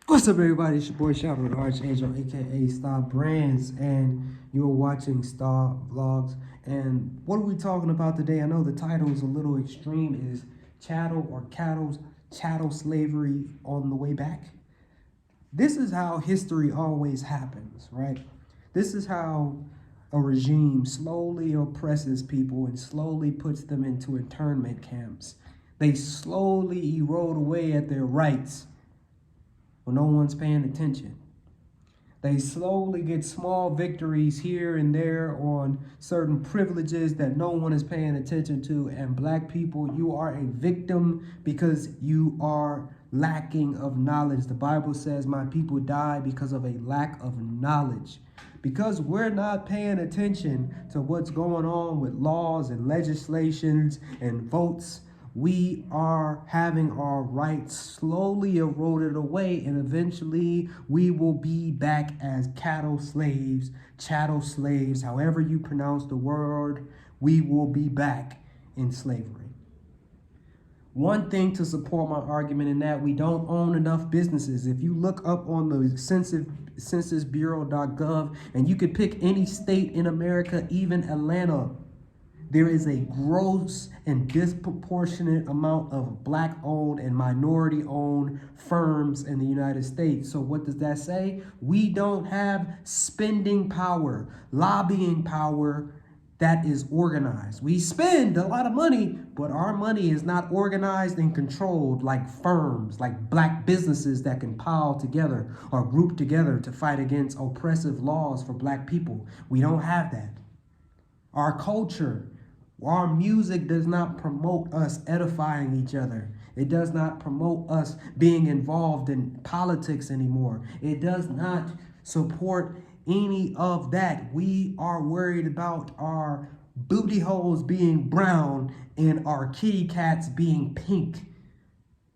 What's up, everybody? It's your boy Shadow the Archangel, aka Star Brands, and you're watching Star Vlogs. And what are we talking about today? I know the title is a little extreme. Is chattel or chattel slavery on the way back? This is how history always happens, right? This is how a regime slowly oppresses people and slowly puts them into internment camps. They slowly erode away at their rights when no one's paying attention. They slowly get small victories here and there on certain privileges that no one is paying attention to. And black people, you are a victim because you are lacking of knowledge. The Bible says, my people die because of a lack of knowledge. Because we're not paying attention to what's going on with laws and legislations and votes, we are having our rights slowly eroded away, and eventually we will be back as chattel slaves, however you pronounce the word. We will be back in slavery. One thing to support my argument in that we don't own enough businesses. If you look up on the censusbureau.gov, and you could pick any state in America, even Atlanta, there is a gross and disproportionate amount of black-owned and minority-owned firms in the United States. So what does that say? We don't have spending power, lobbying power that is organized. We spend a lot of money, but our money is not organized and controlled like firms, like black businesses that can pile together or group together to fight against oppressive laws for black people. We don't have that. Our culture, our music does not promote us edifying each other. It does not promote us being involved in politics anymore. It does not support any of that. We are worried about our booty holes being brown and our kitty cats being pink.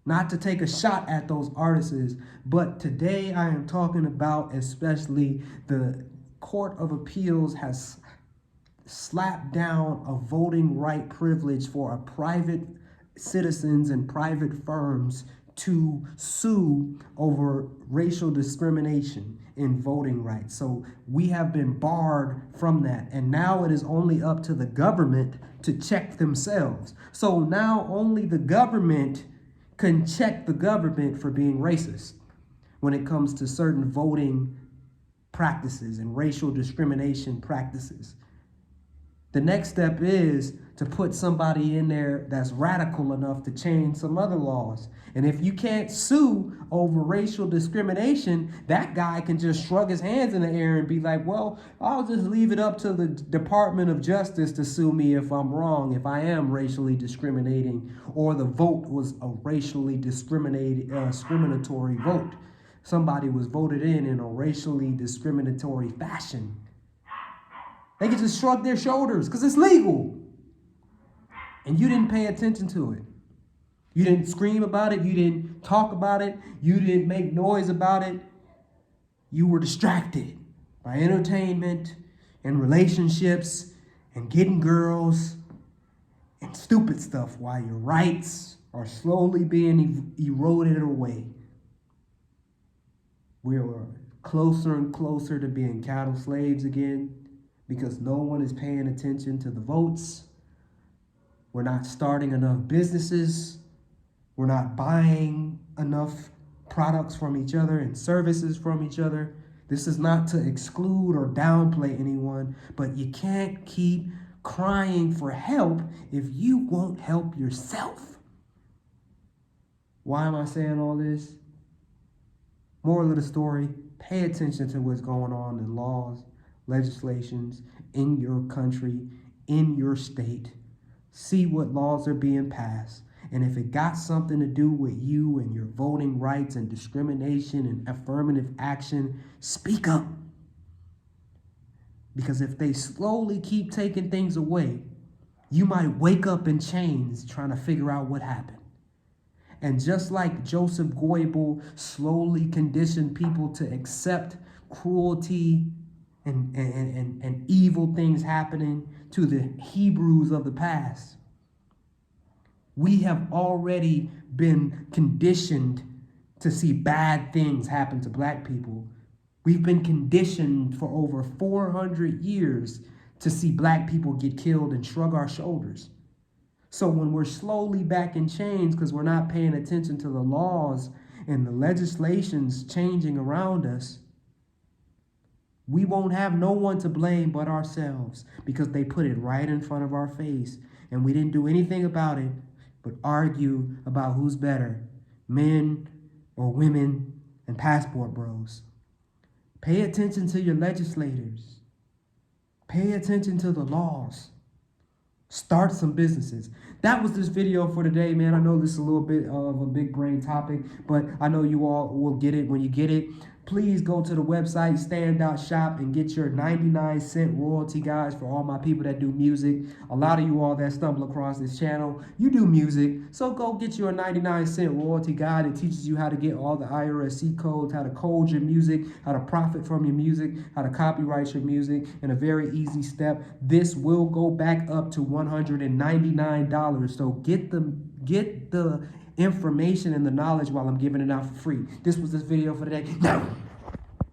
Not to take a shot at those artists, but today I am talking about especially the Court of Appeals has slap down a voting right privilege for a private citizens and private firms to sue over racial discrimination in voting rights. So we have been barred from that. And now it is only up to the government to check themselves. So now only the government can check the government for being racist when it comes to certain voting practices and racial discrimination practices. The next step is to put somebody in there that's radical enough to change some other laws. And if you can't sue over racial discrimination, that guy can just shrug his hands in the air and be like, well, I'll just leave it up to the Department of Justice to sue me if I'm wrong, if I am racially discriminating, or the vote was a racially discriminatory vote. Somebody was voted in a racially discriminatory fashion. They can just shrug their shoulders because it's legal. And you didn't pay attention to it. You didn't scream about it. You didn't talk about it. You didn't make noise about it. You were distracted by entertainment and relationships and getting girls and stupid stuff while your rights are slowly being eroded away. We're closer and closer to being cattle slaves again, because no one is paying attention to the votes. We're not starting enough businesses. We're not buying enough products from each other and services from each other. This is not to exclude or downplay anyone, but you can't keep crying for help if you won't help yourself. Why am I saying all this? Moral of the story, pay attention to what's going on in laws, legislations in your country, in your state. See what laws are being passed. And if it got something to do with you and your voting rights and discrimination and affirmative action, speak up. Because if they slowly keep taking things away, you might wake up in chains trying to figure out what happened. And just like Joseph Goebbels slowly conditioned people to accept cruelty and evil things happening to the Hebrews of the past, we have already been conditioned to see bad things happen to black people. We've been conditioned for over 400 years to see black people get killed and shrug our shoulders. So when we're slowly back in chains because we're not paying attention to the laws and the legislations changing around us, we won't have no one to blame but ourselves because they put it right in front of our face and we didn't do anything about it but argue about who's better, men or women and passport bros. Pay attention to your legislators. Pay attention to the laws. Start some businesses. That was this video for today, man. I know this is a little bit of a big brain topic, but I know you all will get it when you get it. Please go to the website, Standout Shop, and get your 99-cent royalty guides for all my people that do music. A lot of you all that stumble across this channel, you do music. So go get your 99-cent royalty guide. It teaches you how to get all the IRS codes, how to code your music, how to profit from your music, how to copyright your music in a very easy step. This will go back up to $199. So get the information and the knowledge while I'm giving it out for free. This was this video for today. Now.